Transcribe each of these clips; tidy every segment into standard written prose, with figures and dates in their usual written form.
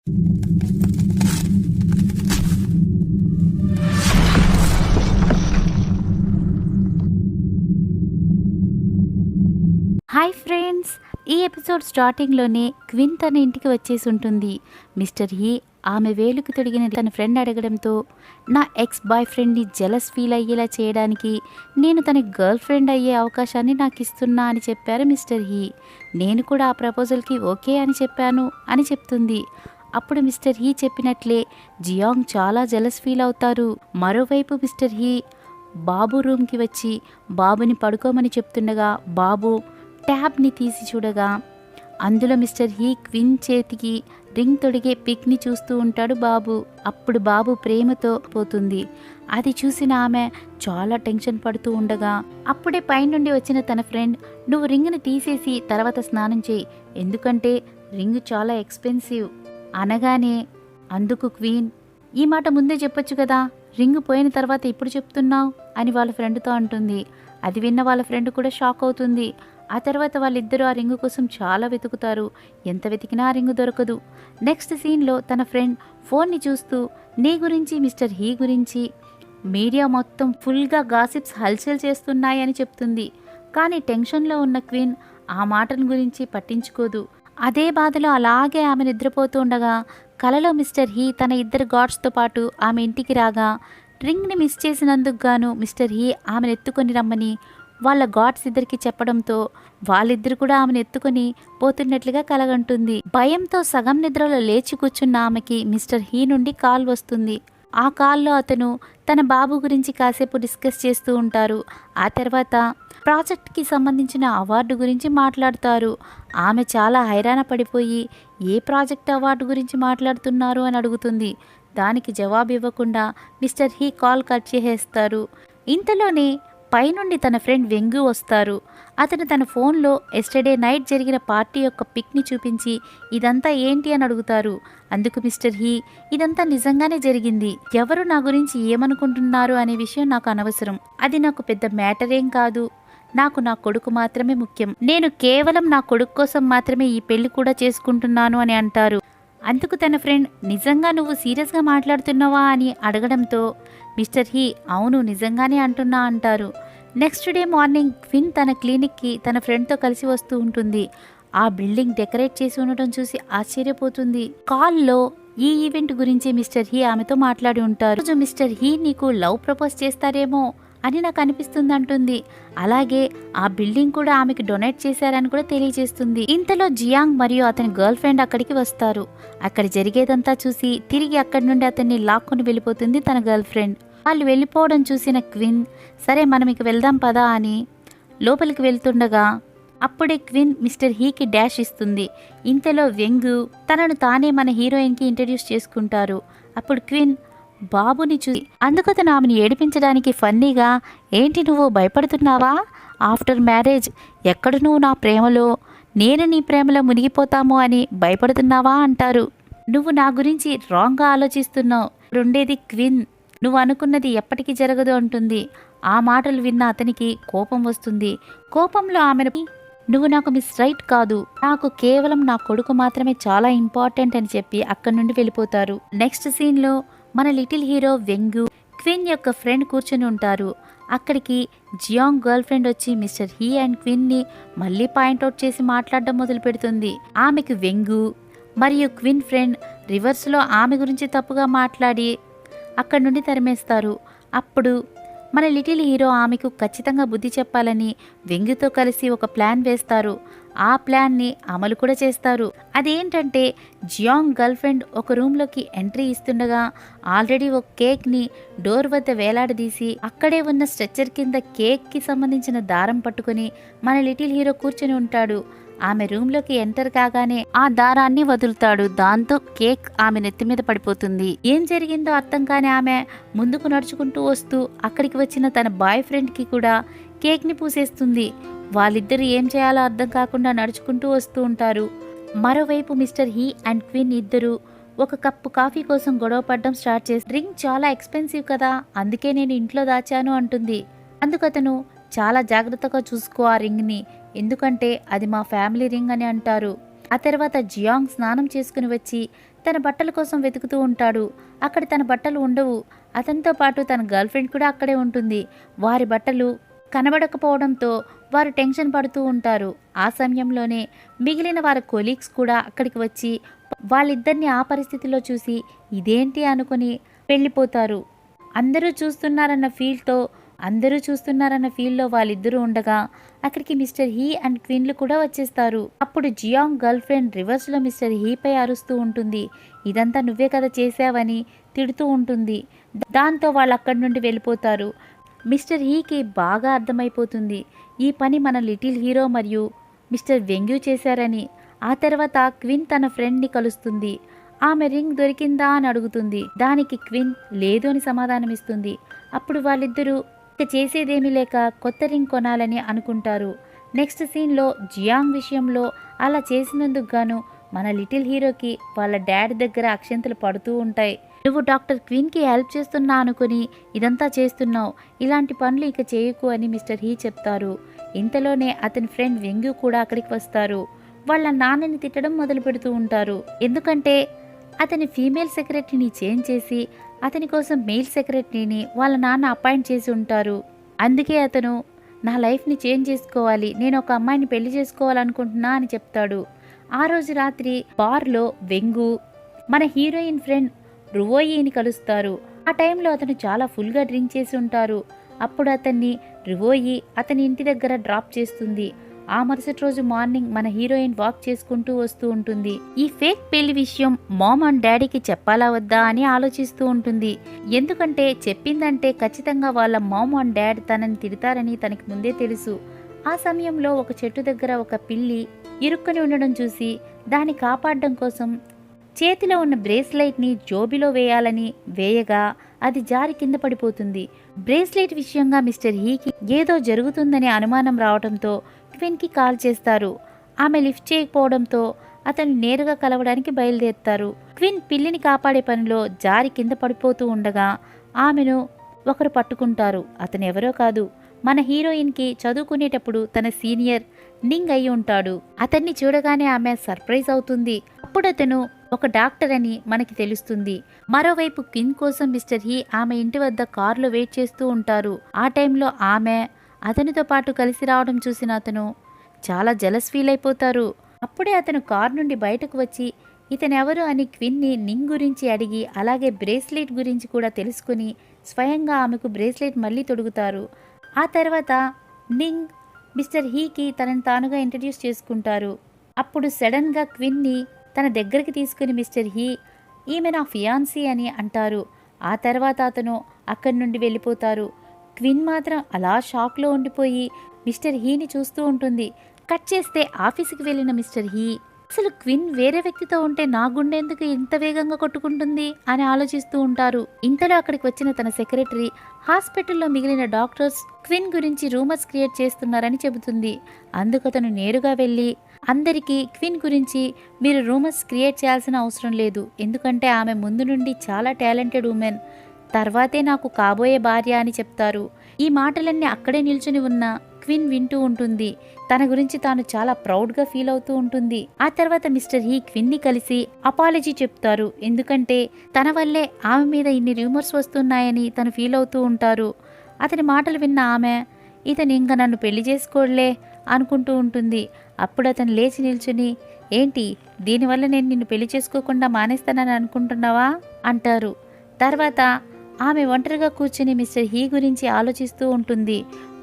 Hi friends, ఈ episode స్టార్టింగ్లోనే క్విన్ తన ఇంటికి వచ్చేసి ఉంటుంది. మిస్టర్ హీ ఆమె వేలుకు తొడిగిన తన ఫ్రెండ్ అడగడంతో, నా ఎక్స్ బాయ్ ఫ్రెండ్ని జెలస్ ఫీల్ అయ్యేలా చేయడానికి నేను తన గర్ల్ ఫ్రెండ్ అయ్యే అవకాశాన్ని నాకు ఇస్తున్నా అని చెప్పారు మిస్టర్ హీ. నేను కూడా ఆ ప్రపోజల్కి ఓకే అని చెప్పాను అని చెప్తుంది. అప్పుడు మిస్టర్ హీ చెప్పినట్లే జియాంగ్ చాలా జెలస్ ఫీల్ అవుతారు. మరోవైపు మిస్టర్ హీ బాబు రూమ్కి వచ్చి బాబుని పడుకోమని చెప్తుండగా బాబు ట్యాబ్ని తీసి చూడగా అందులో మిస్టర్ హీ క్విన్ చేతికి రింగ్ తొడిగే పిక్ని చూస్తూ ఉంటాడు బాబు. అప్పుడు బాబు ప్రేమతో పోతుంది. అది చూసిన ఆమె చాలా టెన్షన్ పడుతూ ఉండగా అప్పుడే పైనుండి వచ్చిన తన ఫ్రెండ్, నువ్వు రింగ్ని తీసేసి తర్వాత స్నానం చేయి, ఎందుకంటే రింగ్ చాలా ఎక్స్పెన్సివ్ అనగానే అందుకు క్వీన్, ఈ మాట ముందే చెప్పొచ్చు కదా, రింగ్ పోయిన తర్వాత ఇప్పుడు చెప్తున్నావు అని వాళ్ళ ఫ్రెండ్తో అంటుంది. అది విన్న వాళ్ళ ఫ్రెండ్ కూడా షాక్ అవుతుంది. ఆ తర్వాత వాళ్ళిద్దరూ ఆ రింగు కోసం చాలా వెతుకుతారు. ఎంత వెతికినా ఆ రింగు దొరకదు. నెక్స్ట్ సీన్లో తన ఫ్రెండ్ ఫోన్ని చూస్తూ నీ గురించి మిస్టర్ హీ గురించి మీడియా మొత్తం ఫుల్గా గాసిప్స్ హల్చల్ చేస్తున్నాయి అని చెప్తుంది. కానీ టెన్షన్లో ఉన్న క్వీన్ ఆ మాటల గురించి పట్టించుకోదు. అదే బాధలో అలాగే ఆమె నిద్రపోతూ ఉండగా కలలో మిస్టర్ హీ తన ఇద్దరు గార్డ్స్తో పాటు ఆమె ఇంటికి రాగా రింగ్ని మిస్ చేసినందుకు గాను మిస్టర్ హీ ఆమెను ఎత్తుకొని రమ్మని వాళ్ళ గాడ్స్ ఇద్దరికి చెప్పడంతో వాళ్ళిద్దరు కూడా ఆమెను ఎత్తుకొని పోతున్నట్లుగా కలగంటుంది. భయంతో సగం నిద్రలో లేచి కూర్చున్న ఆమెకి మిస్టర్ హీ నుండి కాల్ వస్తుంది. ఆ కాల్లో అతను తన బాబు గురించి కాసేపు డిస్కస్ చేస్తూ ఉంటారు. ఆ తర్వాత ప్రాజెక్ట్కి సంబంధించిన అవార్డు గురించి మాట్లాడతారు. ఆమె చాలా హైరాణ పడిపోయి ఏ ప్రాజెక్ట్ అవార్డు గురించి మాట్లాడుతున్నారు అని అడుగుతుంది. దానికి జవాబు ఇవ్వకుండా మిస్టర్ హీ కాల్ కట్ చేసేస్తారు. ఇంతలోనే పైనుండి తన ఫ్రెండ్ వెంగు వస్తారు. అతను తన ఫోన్లో ఎస్టర్డే నైట్ జరిగిన పార్టీ యొక్క పిక్ని చూపించి ఇదంతా ఏంటి అని అడుగుతారు. అందుకు మిస్టర్ హీ, ఇదంతా నిజంగానే జరిగింది, ఎవరు నా గురించి ఏమనుకుంటున్నారు అనే విషయం నాకు అనవసరం, అది నాకు పెద్ద మ్యాటర్ ఏం కాదు, నాకు నా కొడుకు మాత్రమే ముఖ్యం, నేను కేవలం నా కొడుకు కోసం మాత్రమే ఈ పెళ్లి కూడా చేసుకుంటున్నాను అని అంటారు. అందుకు తన ఫ్రెండ్, నిజంగా నువ్వు సీరియస్గా మాట్లాడుతున్నావా అని అడగడంతో మిస్టర్ హీ, అవును నిజంగానే అంటున్నా అంటారు. నెక్స్ట్ డే మార్నింగ్ క్విన్ తన క్లినిక్కి తన ఫ్రెండ్తో కలిసి వస్తూ ఉంటుంది. ఆ బిల్డింగ్ డెకరేట్ చేసి ఉండటం చూసి ఆశ్చర్యపోతుంది. కాల్లో ఈ ఈవెంట్ గురించి మిస్టర్ హీ ఆమెతో మాట్లాడి ఉంటారు. రోజు మిస్టర్ హీ నీకు లవ్ ప్రపోజ్ చేస్తారేమో అని నాకు అనిపిస్తుంది అంటుంది. అలాగే ఆ బిల్డింగ్ కూడా ఆమెకి డొనేట్ చేశారని కూడా తెలియజేస్తుంది. ఇంతలో జియాంగ్ మరియు అతని గర్ల్ ఫ్రెండ్ అక్కడికి వస్తారు. అక్కడ జరిగేదంతా చూసి తిరిగి అక్కడి నుండి అతన్ని లాక్కొని వెళ్ళిపోతుంది తన గర్ల్ ఫ్రెండ్. వాళ్ళు వెళ్ళిపోవడం చూసిన క్విన్, సరే మనం ఇక వెళ్దాం పదా అని లోపలికి వెళ్తుండగా అప్పుడే క్విన్ మిస్టర్ హీకి డాష్ ఇస్తుంది. ఇంతలో వెంగు తనను తానే మన హీరోయిన్కి ఇంట్రడ్యూస్ చేసుకుంటారు. అప్పుడు క్విన్ బాబుని చూసి అందుకు అతను ఆమెను ఏడిపించడానికి ఫన్నీగా, ఏంటి నువ్వు భయపడుతున్నావా, ఆఫ్టర్ మ్యారేజ్ ఎక్కడ నువ్వు నా ప్రేమలో నేను నీ ప్రేమలో మునిగిపోతాము అని భయపడుతున్నావా అంటారు. నువ్వు నా గురించి రాంగ్గా ఆలోచిస్తున్నావు, ఉండేది క్విన్, నువ్వు అనుకున్నది ఎప్పటికీ జరగదు అంటుంది. ఆ మాటలు విన్న అతనికి కోపం వస్తుంది. కోపంలో ఆమెను, నువ్వు నాకు మిస్ రైట్ కాదు, నాకు కేవలం నా కొడుకు మాత్రమే చాలా ఇంపార్టెంట్ అని చెప్పి అక్కడి నుండి వెళ్ళిపోతారు. నెక్స్ట్ సీన్లో మన లిటిల్ హీరో వెంగు క్విన్ యొక్క ఫ్రెండ్ కూర్చొని ఉంటారు. అక్కడికి జియాంగ్ గర్ల్ ఫ్రెండ్ వచ్చి మిస్టర్ హీ అండ్ క్విన్ని మళ్ళీ పాయింట్అవుట్ చేసి మాట్లాడడం మొదలు పెడుతుంది. ఆమెకు వెంగు మరియు క్విన్ ఫ్రెండ్ రివర్స్లో ఆమె గురించి తప్పుగా మాట్లాడి అక్కడి నుండి తరిమేస్తారు. అప్పుడు మన లిటిల్ హీరో ఆమెకు ఖచ్చితంగా బుద్ధి చెప్పాలని వెంగుతో కలిసి ఒక ప్లాన్ వేస్తారు. ఆ ప్లాన్ని అమలు కూడా చేస్తారు. అదేంటంటే జియాంగ్ గర్ల్ ఫ్రెండ్ ఒక రూమ్లోకి ఎంట్రీ ఇస్తుండగా ఆల్రెడీ ఒక కేక్ని డోర్ వద్ద వేలాడదీసి అక్కడే ఉన్న స్ట్రెచ్చర్ కింద కేక్కి సంబంధించిన దారం పట్టుకుని మన లిటిల్ హీరో కూర్చొని ఉంటాడు. ఆమె రూమ్లోకి ఎంటర్ కాగానే ఆ దారాన్ని వదులుతాడు. దాంతో కేక్ ఆమె నెత్తి మీద పడిపోతుంది. ఏం జరిగిందో అర్థం కాని ఆమె ముందుకు నడుచుకుంటూ వస్తూ అక్కడికి వచ్చిన తన బాయ్ ఫ్రెండ్కి కూడా కేక్ని పూసేస్తుంది. వాళ్ళిద్దరూ ఏం చేయాలో అర్థం కాకుండా నడుచుకుంటూ వస్తూ ఉంటారు. మరోవైపు మిస్టర్ హీ అండ్ క్విన్ ఇద్దరు ఒక కప్పు కాఫీ కోసం గొడవ పడడం స్టార్ట్ చేసి, రింగ్ చాలా ఎక్స్పెన్సివ్ కదా, అందుకే నేను ఇంట్లో దాచాను అంటుంది. అందుకతను, చాలా జాగ్రత్తగా చూసుకో ఆ రింగ్ని, ఎందుకంటే అది మా ఫ్యామిలీ రింగ్ అని అంటారు. ఆ తర్వాత జియాంగ్ స్నానం చేసుకుని వచ్చి తన బట్టల కోసం వెతుకుతూ ఉంటాడు. అక్కడ తన బట్టలు ఉండవు. అతనితో పాటు తన గర్ల్ ఫ్రెండ్ కూడా అక్కడే ఉంటుంది. వారి బట్టలు కనబడకపోవడంతో వారు టెన్షన్ పడుతూ ఉంటారు. ఆ సమయంలోనే మిగిలిన వారి కొలీగ్స్ కూడా అక్కడికి వచ్చి వాళ్ళిద్దరిని ఆ పరిస్థితిలో చూసి ఇదేంటి అనుకుని వెళ్ళిపోతారు. అందరూ చూస్తున్నారన్న ఫీల్లో వాళ్ళిద్దరూ ఉండగా అక్కడికి మిస్టర్ హీ అండ్ క్విన్లు కూడా వచ్చేస్తారు. అప్పుడు జియాంగ్ గర్ల్ ఫ్రెండ్ రివర్స్లో మిస్టర్ హీపై అరుస్తూ ఉంటుంది. ఇదంతా నువ్వే కదా చేశావని తిడుతూ ఉంటుంది. దాంతో వాళ్ళు అక్కడి నుండి వెళ్ళిపోతారు. మిస్టర్ హీకి బాగా అర్థమైపోతుంది ఈ పని మన లిటిల్ హీరో మరియు మిస్టర్ వెంగ్యూ చేశారని. ఆ తర్వాత క్విన్ తన ఫ్రెండ్ని కలుస్తుంది. ఆమె రింగ్ దొరికిందా అని అడుగుతుంది. దానికి క్విన్ లేదు అని సమాధానమిస్తుంది. అప్పుడు వాళ్ళిద్దరూ ఇక చేసేదేమీ లేక కొత్త రింగ్ కొనాలని అనుకుంటారు. నెక్స్ట్ సీన్లో జియాంగ్ విషయంలో అలా చేసినందుకు గాను మన లిటిల్ హీరోకి వాళ్ళ డాడ్ దగ్గర అక్షంతలు పడుతూ ఉంటాయి. నువ్వు డాక్టర్ క్విన్కి హెల్ప్ చేస్తున్నా అనుకుని ఇదంతా చేస్తున్నావు, ఇలాంటి పనులు ఇక చేయకు అని మిస్టర్ హీ చెప్తారు. ఇంతలోనే అతని ఫ్రెండ్ వెంగ్యూ కూడా అక్కడికి వస్తారు. వాళ్ళ నాన్నని తిట్టడం మొదలు పెడుతూ ఉంటారు. ఎందుకంటే అతని ఫీమేల్ సెక్రటరీని చేంజ్ చేసి అతని కోసం మెయిల్ సెక్రటరీని వాళ్ళ నాన్న అపాయింట్ చేసి ఉంటారు. అందుకే అతను నా లైఫ్ని చేంజ్ చేసుకోవాలి, నేను ఒక అమ్మాయిని పెళ్లి చేసుకోవాలనుకుంటున్నా అని చెప్తాడు. ఆ రోజు రాత్రి బార్లో వెంగు మన హీరోయిన్ ఫ్రెండ్ రువోయిని కలుస్తారు. ఆ టైంలో అతను చాలా ఫుల్గా డ్రింక్ చేసి ఉంటారు. అప్పుడు అతన్ని రువోయి అతని ఇంటి దగ్గర డ్రాప్ చేస్తుంది. ఆ మరుసటి రోజు మార్నింగ్ మన హీరోయిన్ వాక్ చేసుకుంటూ వస్తూ ఉంటుంది. ఈ ఫేక్ పెళ్లి విషయం మామ్ అండ్ డాడీకి చెప్పాలా వద్దా అని ఆలోచిస్తూ ఉంటుంది. ఎందుకంటే చెప్పిందంటే ఖచ్చితంగా వాళ్ళ మామ్ అండ్ డాడ్ తనని తిడతారని తనకి ముందే తెలుసు. ఆ సమయంలో ఒక చెట్టు దగ్గర ఒక పిల్లి ఇరుక్కుని ఉండడం చూసి దాన్ని కాపాడడం కోసం చేతిలో ఉన్న బ్రేస్లైట్ని జోబిలో వేయగా అది జారి కింద పడిపోతుంది. బ్రేస్లైట్ విషయంగా మిస్టర్ హీకి ఏదో జరుగుతుందనే అనుమానం రావడంతో క్విన్కి కాల్ చేస్తారు. ఆమె లిఫ్ట్ చేయకపోవడంతో అతను నేరుగా కలవడానికి బయలుదేరుతారు. క్విన్ పిల్లిని కాపాడే పనిలో జారి కింద పడిపోతూ ఉండగా ఆమెను ఒకరు పట్టుకుంటారు. అతను ఎవరో కాదు, మన హీరోయిన్కి చదువుకునేటప్పుడు తన సీనియర్ నింగ్ అయి ఉంటాడు. అతన్ని చూడగానే ఆమె సర్ప్రైజ్ అవుతుంది. అప్పుడు అతను ఒక డాక్టర్ అని మనకి తెలుస్తుంది. మరోవైపు క్విన్ కోసం మిస్టర్ హీ ఆమె ఇంటి వద్ద కారులో వెయిట్ చేస్తూ ఉంటారు. ఆ టైంలో ఆమె అతనితో పాటు కలిసి రావడం చూసిన అతను చాలా జలస్ ఫీల్ అయిపోతారు. అప్పుడే అతను కారు నుండి బయటకు వచ్చి ఇతనెవరు అని క్విన్ని నింగ్ గురించి అడిగి అలాగే బ్రేస్లెట్ గురించి కూడా తెలుసుకుని స్వయంగా ఆమెకు బ్రేస్లెట్ మళ్ళీ తొడుగుతారు. ఆ తర్వాత నింగ్ మిస్టర్ హీకి తనని తానుగా ఇంట్రడ్యూస్ చేసుకుంటారు. అప్పుడు సడన్గా క్విన్ని తన దగ్గరికి తీసుకుని మిస్టర్ హీ ఈమె నా ఫియాన్సీ అని అంటారు. ఆ తర్వాత అతను అక్కడి నుండి వెళ్ళిపోతారు. క్విన్ మాత్రం అలా షాక్లో ఉండిపోయి మిస్టర్ హీని చూస్తూ ఉంటుంది. కట్ చేస్తే ఆఫీస్కి వెళ్ళిన మిస్టర్ హీ అసలు క్విన్ వేరే వ్యక్తితో ఉంటే నా గుండె ఎందుకు ఇంత వేగంగా కొట్టుకుంటుంది అని ఆలోచిస్తూ ఉంటారు. ఇంతలో అక్కడికి వచ్చిన తన సెక్రటరీ హాస్పిటల్లో మిగిలిన డాక్టర్స్ క్విన్ గురించి రూమర్స్ క్రియేట్ చేస్తున్నారని చెబుతుంది. అందుకు అతను నేరుగా వెళ్ళి అందరికీ క్విన్ గురించి మీరు రూమర్స్ క్రియేట్ చేయాల్సిన అవసరం లేదు, ఎందుకంటే ఆమె ముందు నుండి చాలా టాలెంటెడ్ ఉమెన్, తర్వాతే నాకు కాబోయే భార్య అని చెప్తారు. ఈ మాటలన్నీ అక్కడే నిల్చుని ఉన్న క్విన్ వింటూ ఉంటుంది. తన గురించి తాను చాలా ప్రౌడ్గా ఫీల్ అవుతూ ఉంటుంది. ఆ తర్వాత మిస్టర్ హీ క్విన్ని కలిసి అపాలజీ చెప్తారు. ఎందుకంటే తన వల్లే ఆమె మీద ఇన్ని రూమర్స్ వస్తున్నాయని తను ఫీల్ అవుతూ ఉంటారు. అతని మాటలు విన్న ఆమె ఇతను ఇంకా నన్ను పెళ్లి చేసుకోలే అనుకుంటూ ఉంటుంది. అప్పుడు అతను లేచి నిల్చుని ఏంటి దీనివల్ల నేను నిన్ను పెళ్లి చేసుకోకుండా మానేస్తానని అనుకుంటున్నావా అంటారు. తర్వాత ఆమె ఒంటరిగా కూర్చుని మిస్టర్ హీ గురించి ఆలోచిస్తూ ఉంటుంది.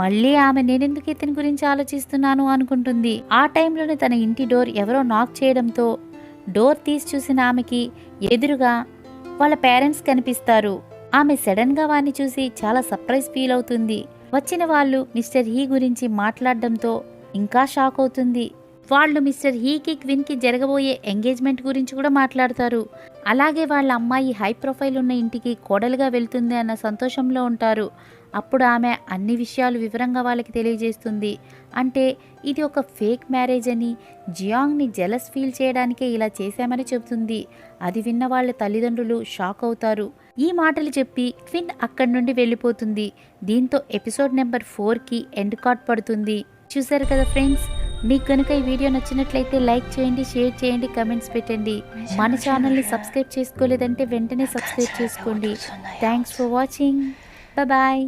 మళ్ళీ ఆమె నేనెందుకు ఇతని గురించి ఆలోచిస్తున్నాను అనుకుంటుంది. ఆ టైంలోనే తన ఇంటి డోర్ ఎవరో నాక్ చేయడంతో డోర్ తీసి చూసిన ఆమెకి ఎదురుగా వాళ్ళ పేరెంట్స్ కనిపిస్తారు. ఆమె సడన్గా వారిని చూసి చాలా సర్ప్రైజ్ ఫీల్ అవుతుంది. వచ్చిన వాళ్ళు మిస్టర్ హీ గురించి మాట్లాడడంతో ఇంకా షాక్ అవుతుంది. వాళ్ళు మిస్టర్ హీకి క్విన్కి జరగబోయే ఎంగేజ్మెంట్ గురించి కూడా మాట్లాడతారు. అలాగే వాళ్ళ అమ్మాయి హై ప్రొఫైల్ ఉన్న ఇంటికి కోడలుగా వెళ్తుంది అన్న సంతోషంలో ఉంటారు. అప్పుడు ఆమె అన్ని విషయాలు వివరంగా వాళ్ళకి తెలియజేస్తుంది. అంటే ఇది ఒక ఫేక్ మ్యారేజ్ అని, జియాంగ్ని జెలస్ ఫీల్ చేయడానికే ఇలా చేశామని చెబుతుంది. అది విన్న వాళ్ళ తల్లిదండ్రులు షాక్ అవుతారు. ఈ మాటలు చెప్పి క్విన్ అక్కడి నుండి వెళ్ళిపోతుంది. దీంతో ఎపిసోడ్ నెంబర్ 4కి ఎండ్ కార్డ్ పడుతుంది. చూశారు కదా ఫ్రెండ్స్, మీకు కనుక ఈ వీడియో నచ్చినట్లయితే లైక్ చేయండి, షేర్ చేయండి, కమెంట్స్ పెట్టండి. మన ఛానల్ని సబ్స్క్రైబ్ చేసుకోలేదంటే వెంటనే సబ్స్క్రైబ్ చేసుకోండి. Thanks for watching. బాయ్.